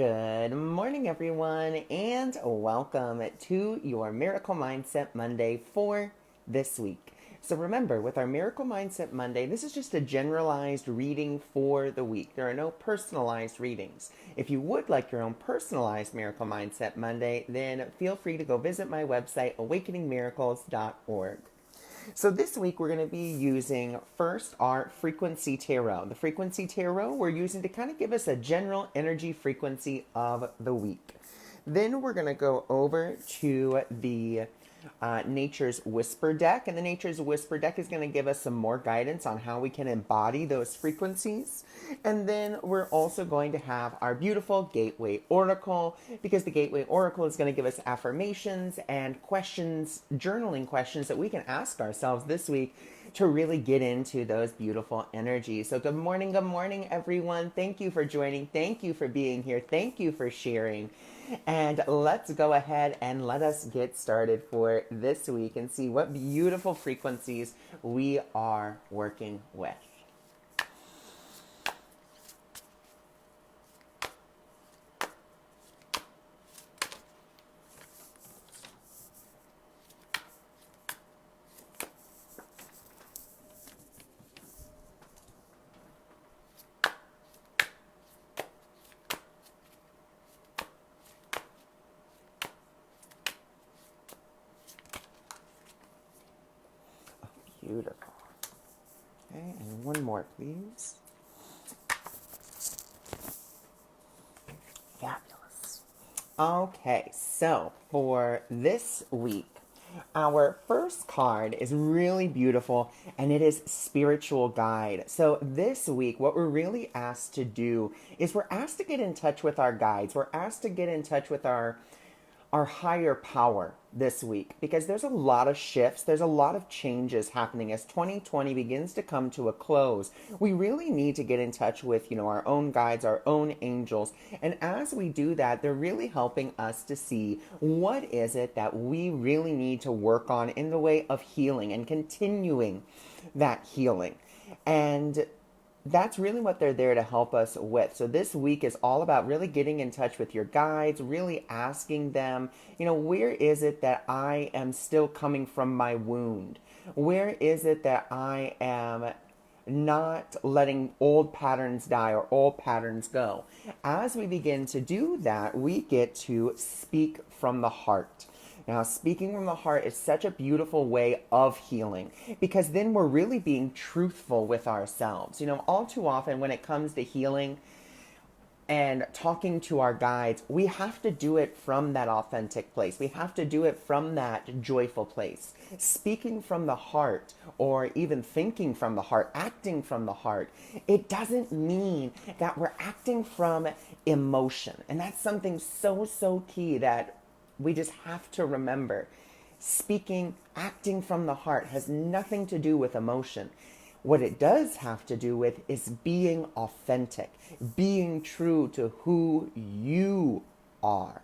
Good morning, everyone, and welcome to your Miracle Mindset Monday for this week. So remember, with our Miracle Mindset Monday, this is just a generalized reading for the week. There are no personalized readings. If you would like your own personalized Miracle Mindset Monday, then feel free to go visit my website, awakeningmiracles.org. So this week we're going to be using first our frequency tarot. The frequency tarot we're using to kind of give us a general energy frequency of the week. Then we're going to go over to the Nature's Whisper deck. And the Nature's Whisper deck is going to give us some more guidance on how we can embody those frequencies. And then we're also going to have our beautiful Gateway Oracle, because the Gateway Oracle is going to give us affirmations and questions, journaling questions that we can ask ourselves this week to really get into those beautiful energies. So good morning, everyone. Thank you for joining. Thank you for being here. Thank you for sharing. And let's go ahead and let us get started for this week and see what beautiful frequencies we are working with. Beautiful. Okay, and one more, please. Fabulous. Okay, so for this week, our first card is really beautiful, and it is Spiritual Guide. So this week, what we're really asked to do is we're asked to get in touch with our guides. We're asked to get in touch with our higher power this week, because there's a lot of shifts, there's a lot of changes happening as 2020 begins to come to a close. We really need to get in touch with, our own guides, our own angels. And as we do that, they're really helping us to see what is it that we really need to work on in the way of healing and continuing that healing. And that's really what they're there to help us with. So this week is all about really getting in touch with your guides, really asking them, where is it that I am still coming from my wound? Where is it that I am not letting old patterns die or old patterns go? As we begin to do that, we get to speak from the heart. Now, speaking from the heart is such a beautiful way of healing, because then we're really being truthful with ourselves. All too often when it comes to healing and talking to our guides, we have to do it from that authentic place. We have to do it from that joyful place. Speaking from the heart, or even thinking from the heart, acting from the heart, it doesn't mean that we're acting from emotion. And that's something so key that we just have to remember. Speaking, acting from the heart has nothing to do with emotion. What it does have to do with is being authentic, being true to who you are.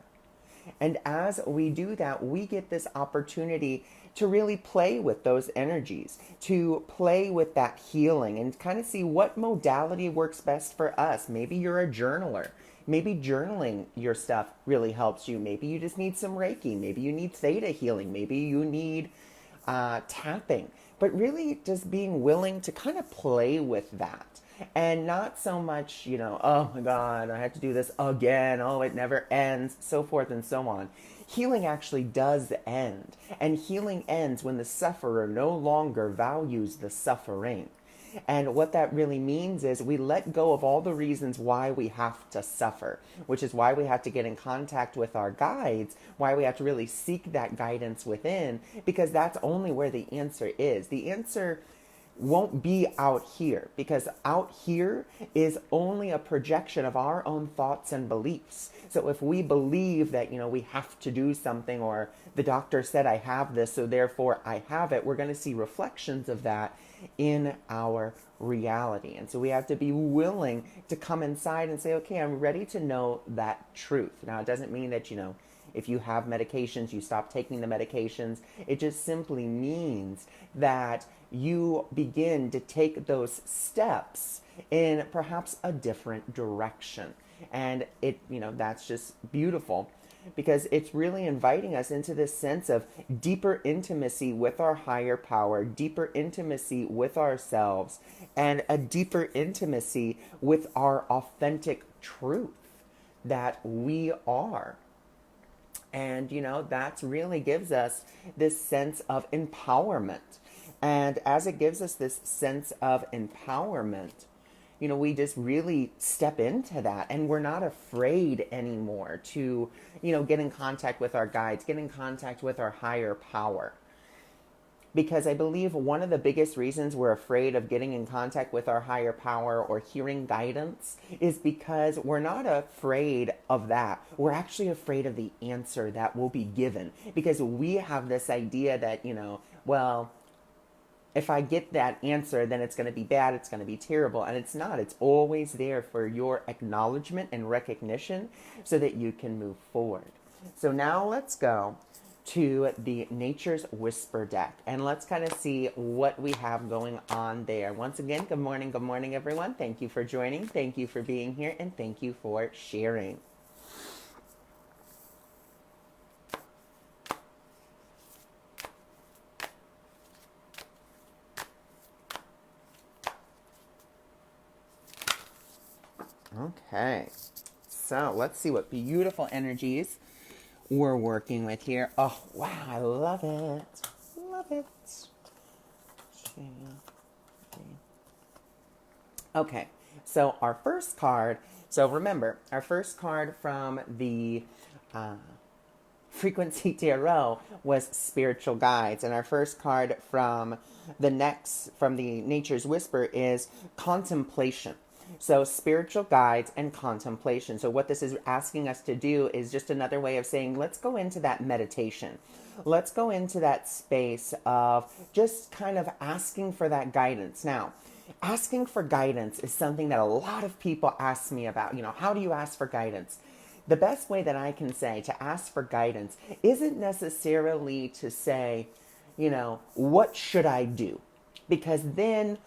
And as we do that, we get this opportunity to really play with those energies, to play with that healing and kind of see what modality works best for us. Maybe you're a journaler. Maybe journaling your stuff really helps you. Maybe you just need some Reiki. Maybe you need theta healing. Maybe you need tapping. But really just being willing to kind of play with that. And not so much, oh my God, I have to do this again. Oh, it never ends, so forth and so on. Healing actually does end. And healing ends when the sufferer no longer values the suffering. And what that really means is we let go of all the reasons why we have to suffer, which is why we have to get in contact with our guides, why we have to really seek that guidance within, because that's only where the answer is. The answer won't be out here, because out here is only a projection of our own thoughts and beliefs. So if we believe that, we have to do something, or the doctor said I have this, so therefore I have it, we're going to see reflections of that in our reality. And so we have to be willing to come inside and say, okay, I'm ready to know that truth. Now, it doesn't mean that, if you have medications, you stop taking the medications. It just simply means that you begin to take those steps in perhaps a different direction. And that's just beautiful because it's really inviting us into this sense of deeper intimacy with our higher power, deeper intimacy with ourselves, and a deeper intimacy with our authentic truth that we are. And, that really gives us this sense of empowerment. And as it gives us this sense of empowerment, we just really step into that and we're not afraid anymore to, get in contact with our guides, get in contact with our higher power. Because I believe one of the biggest reasons we're afraid of getting in contact with our higher power or hearing guidance is because we're not afraid of that. We're actually afraid of the answer that will be given. Because we have this idea that, well, if I get that answer, then it's going to be bad, it's going to be terrible. And it's not. It's always there for your acknowledgement and recognition so that you can move forward. So now let's go to the Nature's Whisper deck. And let's kind of see what we have going on there. Once again, good morning, everyone. Thank you for joining. Thank you for being here. And thank you for sharing. Okay, so let's see what beautiful energies we're working with here. Oh, wow, I love it. Love it. Okay, so our first card, so remember, our first card from the Frequency Tarot was Spiritual Guides, and our first card from the Nature's Whisper is Contemplation. So spiritual guides and contemplation. So what this is asking us to do is just another way of saying, let's go into that meditation. Let's go into that space of just kind of asking for that guidance. Now, asking for guidance is something that a lot of people ask me about. How do you ask for guidance? The best way that I can say to ask for guidance isn't necessarily to say, what should I do? Because then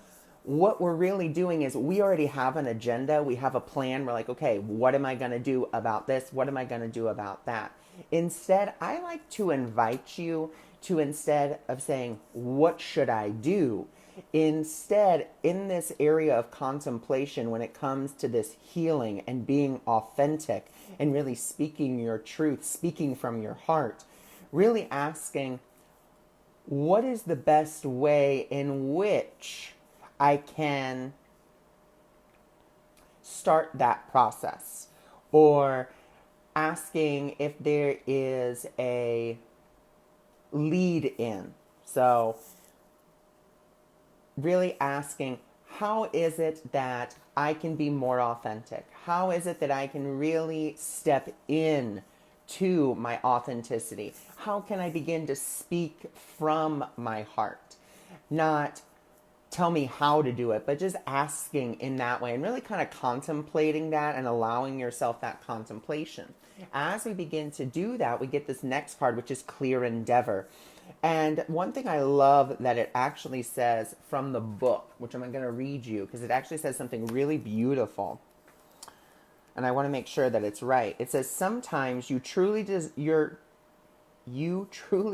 what we're really doing is we already have an agenda. We have a plan. We're like, okay, what am I going to do about this? What am I going to do about that? Instead, I like to invite you to, instead of saying, what should I do? Instead, in this area of contemplation, when it comes to this healing and being authentic and really speaking your truth, speaking from your heart, really asking, what is the best way in which I can start that process? Or asking if there is a lead in. So really asking, how is it that I can be more authentic? How is it that I can really step in to my authenticity? How can I begin to speak from my heart? Not tell me how to do it, but just asking in that way and really kind of contemplating that and allowing yourself that contemplation. As we begin to do that, we get this next card, which is Clear Endeavor. And one thing I love that it actually says from the book, which I'm going to read you, because it actually says something really beautiful. And I want to make sure that it's right. It says, sometimes your true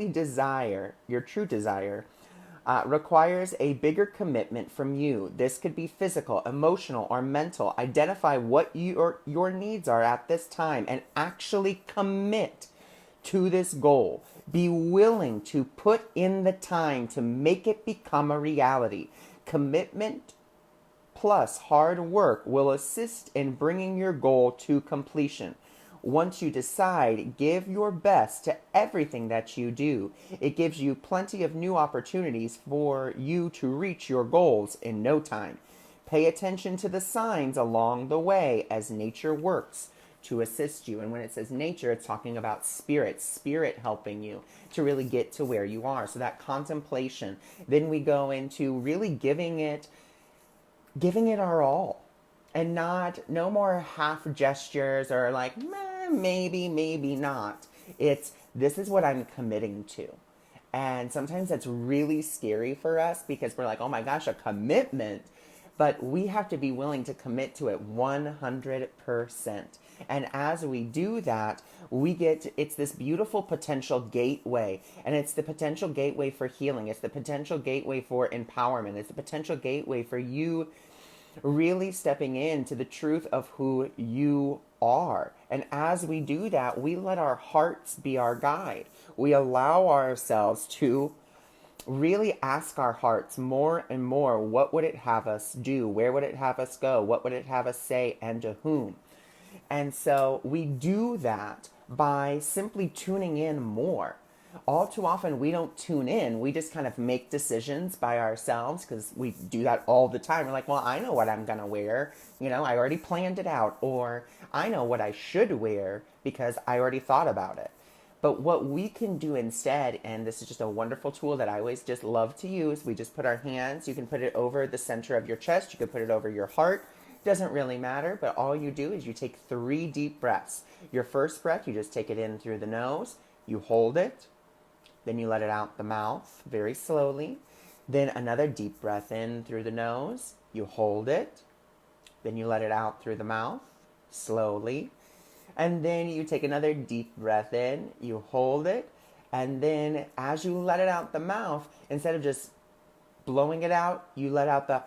desire requires a bigger commitment from you. This could be physical, emotional, or mental. Identify what your needs are at this time and actually commit to this goal. Be willing to put in the time to make it become a reality. Commitment plus hard work will assist in bringing your goal to completion. Once you decide, give your best to everything that you do. It gives you plenty of new opportunities for you to reach your goals in no time. Pay attention to the signs along the way as nature works to assist you. And when it says nature, it's talking about spirit helping you to really get to where you are. So that contemplation. Then we go into really giving it our all. And no more half gestures or like, maybe, maybe not. It's, this is what I'm committing to. And sometimes that's really scary for us because we're like, oh my gosh, a commitment. but we have to be willing to commit to it 100%. And as we do that, it's this beautiful potential gateway. And it's the potential gateway for healing. It's the potential gateway for empowerment. It's the potential gateway for you really stepping into the truth of who you are. And as we do that, we let our hearts be our guide. We allow ourselves to really ask our hearts more and more, what would it have us do? Where would it have us go? What would it have us say, and to whom? And so we do that by simply tuning in more. All too often, we don't tune in. We just kind of make decisions by ourselves because we do that all the time. We're like, well, I know what I'm going to wear. I already planned it out. Or I know what I should wear because I already thought about it. But what we can do instead, and this is just a wonderful tool that I always just love to use, we just put our hands, you can put it over the center of your chest, you can put it over your heart. Doesn't really matter, but all you do is you take 3 deep breaths. Your first breath, you just take it in through the nose, you hold it, then you let it out the mouth very slowly. Then another deep breath in through the nose, you hold it, then you let it out through the mouth slowly. And then you take another deep breath in, you hold it, and then as you let it out the mouth, instead of just blowing it out, you let out the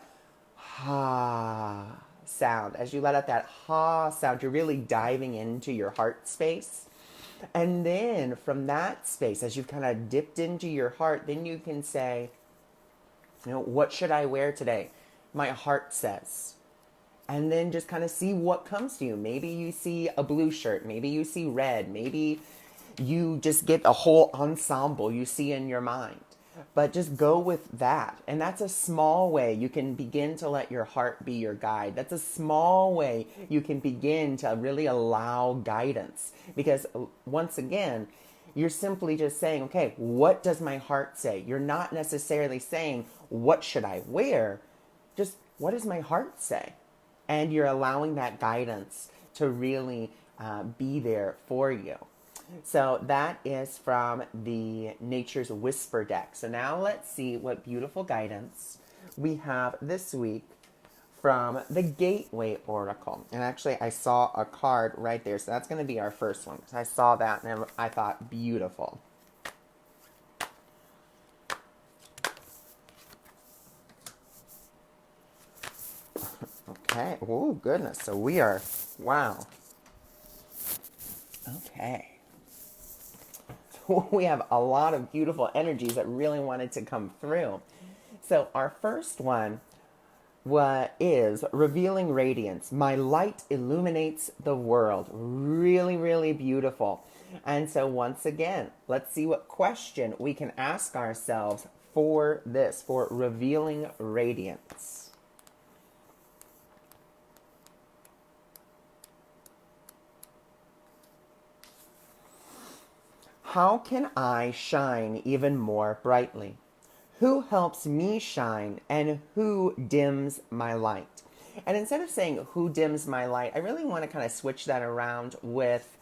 ha sound. As you let out that ha sound, you're really diving into your heart space. And then from that space, as you've kind of dipped into your heart, then you can say, what should I wear today? My heart says. And then just kind of see what comes to you. Maybe you see a blue shirt. Maybe you see red. Maybe you just get a whole ensemble you see in your mind. But just go with that. And that's a small way you can begin to let your heart be your guide. That's a small way you can begin to really allow guidance. Because once again, you're simply just saying, okay, what does my heart say? You're not necessarily saying, what should I wear? Just, what does my heart say? And you're allowing that guidance to really be there for you. So that is from the Nature's Whisper deck. So now let's see what beautiful guidance we have this week from the Gateway Oracle. And actually, I saw a card right there. So that's going to be our first one. So I saw that and I thought, beautiful. Okay. Oh, goodness. So we are, wow. Okay. We have a lot of beautiful energies that really wanted to come through. So our first one is Revealing Radiance. My light illuminates the world. Really, really beautiful. And so once again, let's see what question we can ask ourselves for this, for Revealing Radiance. How can I shine even more brightly? Who helps me shine and who dims my light? And instead of saying who dims my light, I really want to kind of switch that around with,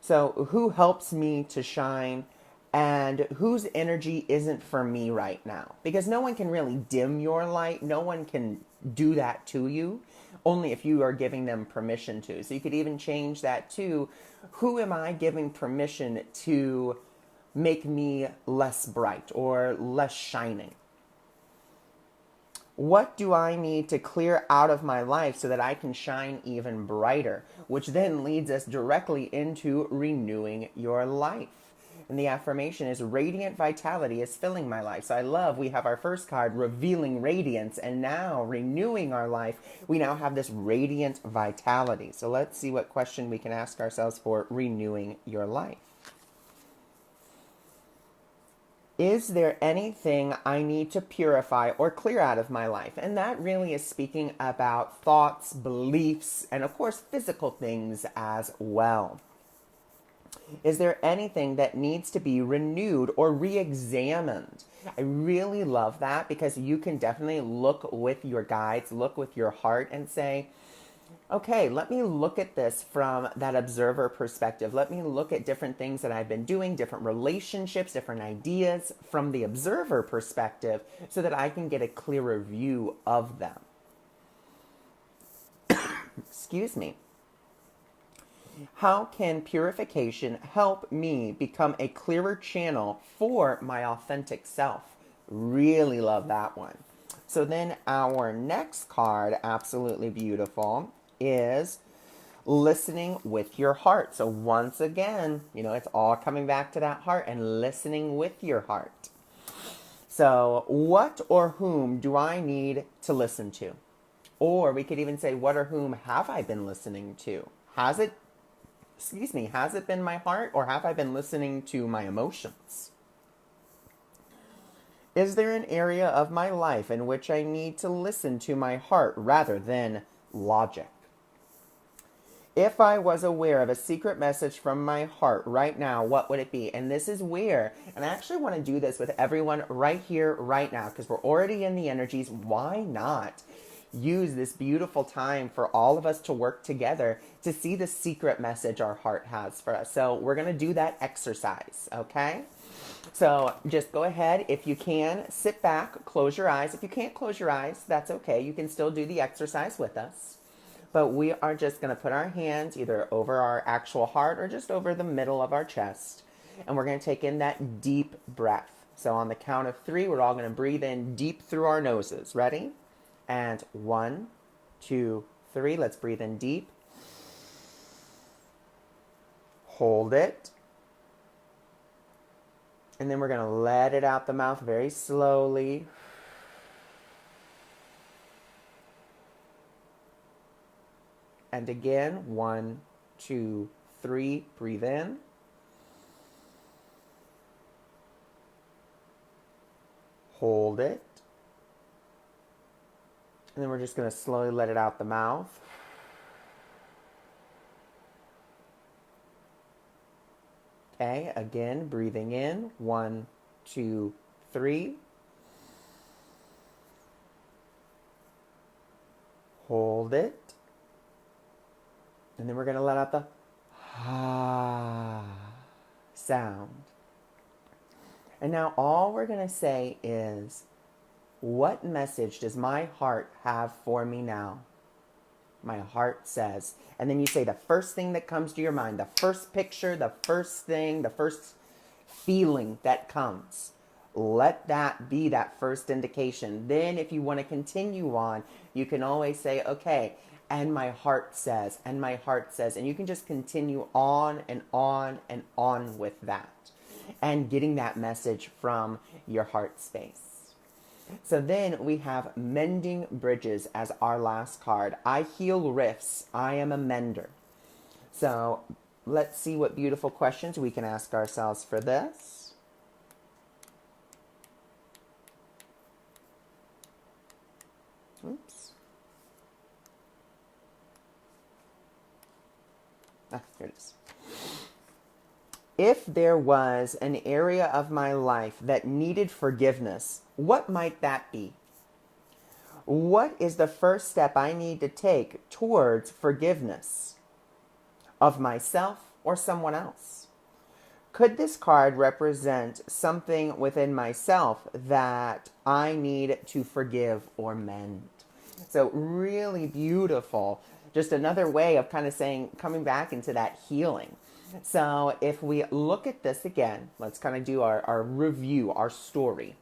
so who helps me to shine and whose energy isn't for me right now? Because no one can really dim your light. No one can do that to you, only if you are giving them permission to. So you could even change that to, who am I giving permission to make me less bright or less shining? What do I need to clear out of my life so that I can shine even brighter? Which then leads us directly into renewing your life. And the affirmation is, radiant vitality is filling my life. So I love, we have our first card, Revealing Radiance, and now renewing our life, we now have this radiant vitality. So let's see what question we can ask ourselves for renewing your life. Is there anything I need to purify or clear out of my life? And that really is speaking about thoughts, beliefs, and of course, physical things as well. Is there anything that needs to be renewed or re-examined? I really love that because you can definitely look with your guides, look with your heart and say, okay, let me look at this from that observer perspective. Let me look at different things that I've been doing, different relationships, different ideas from the observer perspective so that I can get a clearer view of them. Excuse me. How can purification help me become a clearer channel for my authentic self? Really love that one. So then our next card, absolutely beautiful, is listening with your heart. So once again, it's all coming back to that heart and listening with your heart. So what or whom do I need to listen to? Or we could even say, what or whom have I been listening to? Has it been my heart, or have I been listening to my emotions? Is there an area of my life in which I need to listen to my heart rather than logic? If I was aware of a secret message from my heart right now, what would it be? And this is where, and I actually want to do this with everyone right here, right now, because we're already in the energies. Why not use this beautiful time for all of us to work together to see the secret message our heart has for us? So we're going to do that exercise, okay? So just go ahead. If you can, sit back, close your eyes. If you can't close your eyes, that's okay. You can still do the exercise with us. But we are just going to put our hands either over our actual heart or just over the middle of our chest. And we're going to take in that deep breath. So on the count of 3, we're all going to breathe in deep through our noses. Ready? And 1, 2, 3. Let's breathe in deep. Hold it. And then we're going to let it out the mouth very slowly. And again, 1, 2, 3. Breathe in. Hold it. And then we're just going to slowly let it out the mouth. Okay, again, breathing in. 1, 2, 3. Hold it. And then we're going to let out the ah sound. And now all we're going to say is, what message does my heart have for me now? My heart says. And then you say the first thing that comes to your mind, the first picture, the first thing, the first feeling that comes. Let that be that first indication. Then if you want to continue on, you can always say, okay, and my heart says, and my heart says. And you can just continue on and on and on with that. And getting that message from your heart space. So then we have mending bridges as our last card. I heal rifts. I am a mender. So let's see what beautiful questions we can ask ourselves for this. Oops. Here it is. If there was an area of my life that needed forgiveness, what might that be? What is the first step I need to take towards forgiveness of myself or someone else? Could this card represent something within myself that I need to forgive or mend? So really beautiful. Just another way of kind of saying, coming back into that healing. So if we look at this again, let's kind of do our review, our story.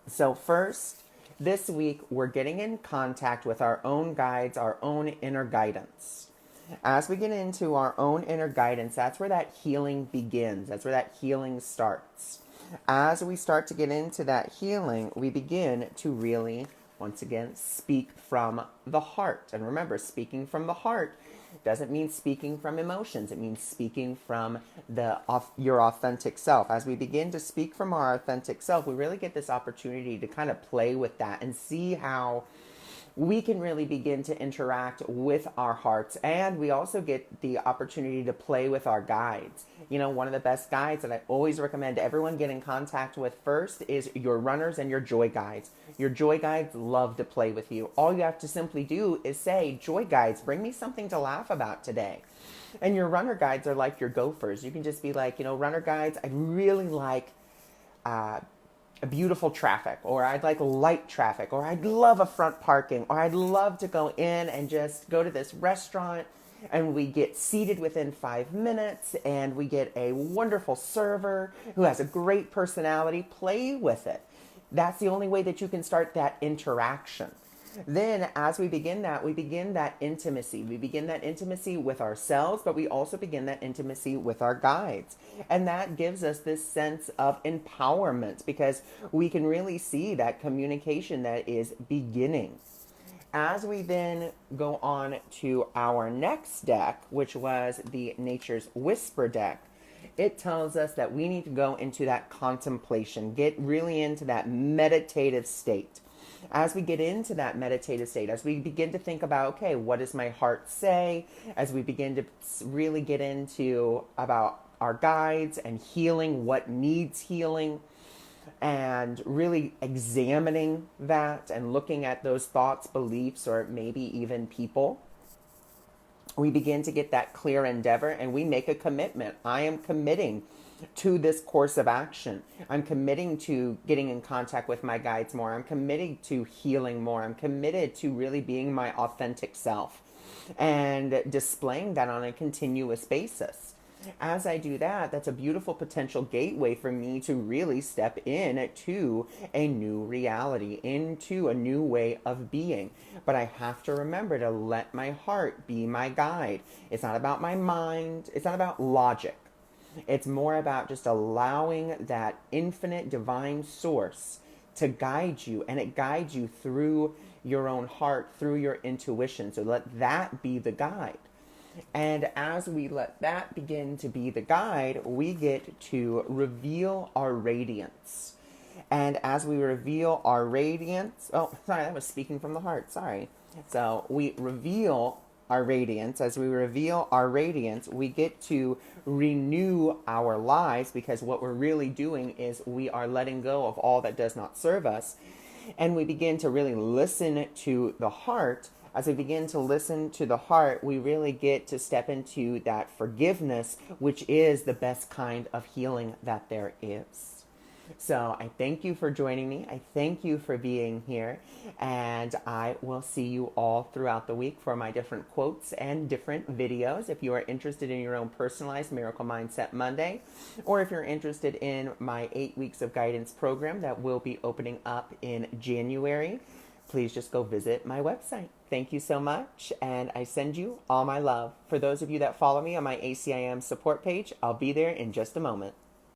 So first, this week, we're getting in contact with our own guides, our own inner guidance. As we get into our own inner guidance, that's where that healing begins. That's where that healing starts. As we start to get into that healing, we begin to really, once again, speak from the heart. And remember, speaking from the heart doesn't mean speaking from emotions. It means speaking from your authentic self. As we begin to speak from our authentic self, we really get this opportunity to kind of play with that and see how we can really begin to interact with our hearts. And we also get the opportunity to play with our guides. You know, one of the best guides that I always recommend everyone get in contact with first is your runners and your joy guides. Your joy guides love to play with you. All you have to simply do is say, joy guides, bring me something to laugh about today. And your runner guides are like your gophers. You can just be like, runner guides, I really like beautiful traffic, or I'd like light traffic, or I'd love a front parking, or I'd love to go in and just go to this restaurant and we get seated within 5 minutes and we get a wonderful server who has a great personality. Play with it. That's the only way that you can start that interaction. Then, as we begin that intimacy. We begin that intimacy with ourselves, but we also begin that intimacy with our guides. And that gives us this sense of empowerment because we can really see that communication that is beginning. As we then go on to our next deck, which was the Nature's Whisper deck, it tells us that we need to go into that contemplation, get really into that meditative state. As we get into that meditative state, as we begin to think about, okay, what does my heart say? As we begin to really get into about our guides and healing, what needs healing, and really examining that and looking at those thoughts, beliefs, or maybe even people, we begin to get that clear endeavor and we make a commitment. I am committing to this course of action. I'm committing to getting in contact with my guides more. I'm committed to healing more. I'm committed to really being my authentic self and displaying that on a continuous basis. As I do that, that's a beautiful potential gateway for me to really step in to a new reality, into a new way of being. But I have to remember to let my heart be my guide. It's not about my mind. It's not about logic. It's more about just allowing that infinite divine source to guide you, and it guides you through your own heart, through your intuition. So let that be the guide. And as we let that begin to be the guide, we get to reveal our radiance. And as we reveal our radiance, oh, sorry, that was speaking from the heart, sorry. So we reveal our radiance. As we reveal our radiance, we get to renew our lives, because what we're really doing is we are letting go of all that does not serve us. And we begin to really listen to the heart. As we begin to listen to the heart, we really get to step into that forgiveness, which is the best kind of healing that there is. So I thank you for joining me. I thank you for being here. And I will see you all throughout the week for my different quotes and different videos. If you are interested in your own personalized Miracle Mindset Monday, or if you're interested in my 8 weeks of guidance program that will be opening up in January, please just go visit my website. Thank you so much, and I send you all my love. For those of you that follow me on my ACIM support page, I'll be there in just a moment.